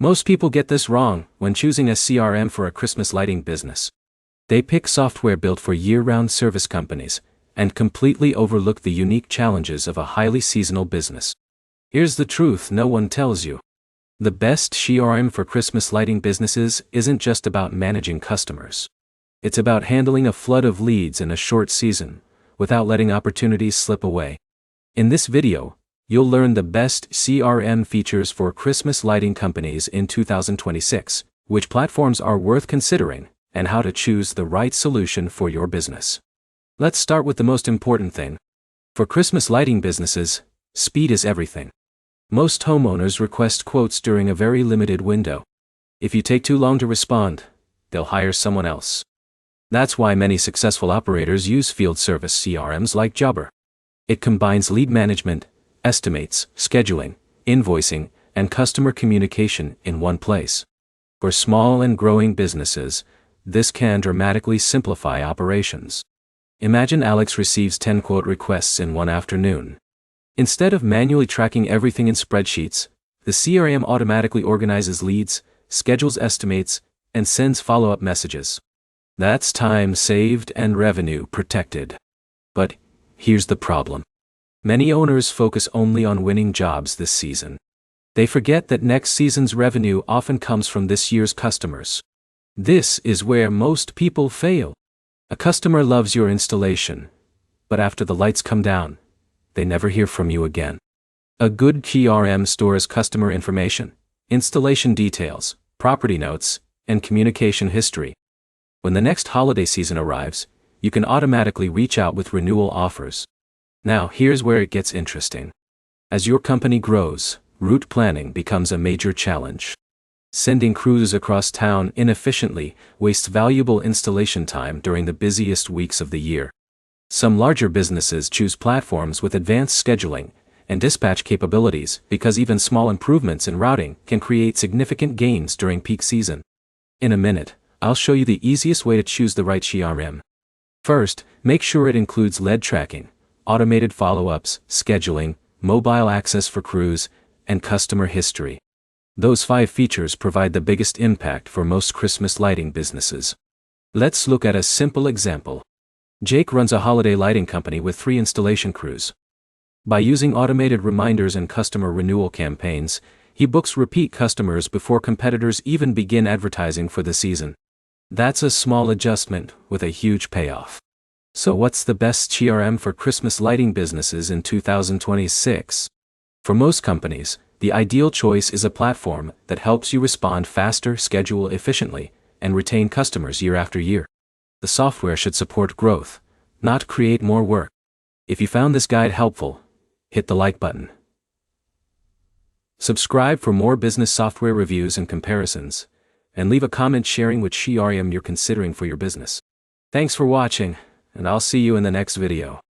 Most people get this wrong when choosing a CRM for a Christmas lighting business. They pick software built for year-round service companies and completely overlook the unique challenges of a highly seasonal business. Here's the truth no one tells you. The best CRM for Christmas lighting businesses isn't just about managing customers. It's about handling a flood of leads in a short season, without letting opportunities slip away. In this video, you'll learn the best CRM features for Christmas lighting companies in 2026, which platforms are worth considering, and how to choose the right solution for your business. Let's start with the most important thing. For Christmas lighting businesses, speed is everything. Most homeowners request quotes during a very limited window. If you take too long to respond, they'll hire someone else. That's why many successful operators use field service CRMs like Jobber. It combines lead management, estimates, scheduling, invoicing, and customer communication in one place. For small and growing businesses, this can dramatically simplify operations. Imagine Alex receives 10 quote requests in one afternoon. Instead of manually tracking everything in spreadsheets, the CRM automatically organizes leads, schedules estimates, and sends follow-up messages. That's time saved and revenue protected. But here's the problem. Many owners focus only on winning jobs this season. They forget that next season's revenue often comes from this year's customers. This is where most people fail. A customer loves your installation, but after the lights come down, they never hear from you again. A good CRM stores customer information, installation details, property notes, and communication history. When the next holiday season arrives, you can automatically reach out with renewal offers. Now, here's where it gets interesting. As your company grows, route planning becomes a major challenge. Sending crews across town inefficiently wastes valuable installation time during the busiest weeks of the year. Some larger businesses choose platforms with advanced scheduling and dispatch capabilities because even small improvements in routing can create significant gains during peak season. In a minute, I'll show you the easiest way to choose the right CRM. First, make sure it includes lead tracking, automated follow-ups, scheduling, mobile access for crews, and customer history. Those 5 features provide the biggest impact for most Christmas lighting businesses. Let's look at a simple example. Jake runs a holiday lighting company with 3 installation crews. By using automated reminders and customer renewal campaigns, he books repeat customers before competitors even begin advertising for the season. That's a small adjustment with a huge payoff. So what's the best CRM for Christmas lighting businesses in 2026? For most companies, the ideal choice is a platform that helps you respond faster, schedule efficiently, and retain customers year after year. The software should support growth, not create more work. If you found this guide helpful, hit the like button. Subscribe for more business software reviews and comparisons, and leave a comment sharing which CRM you're considering for your business. Thanks for watching, and I'll see you in the next video.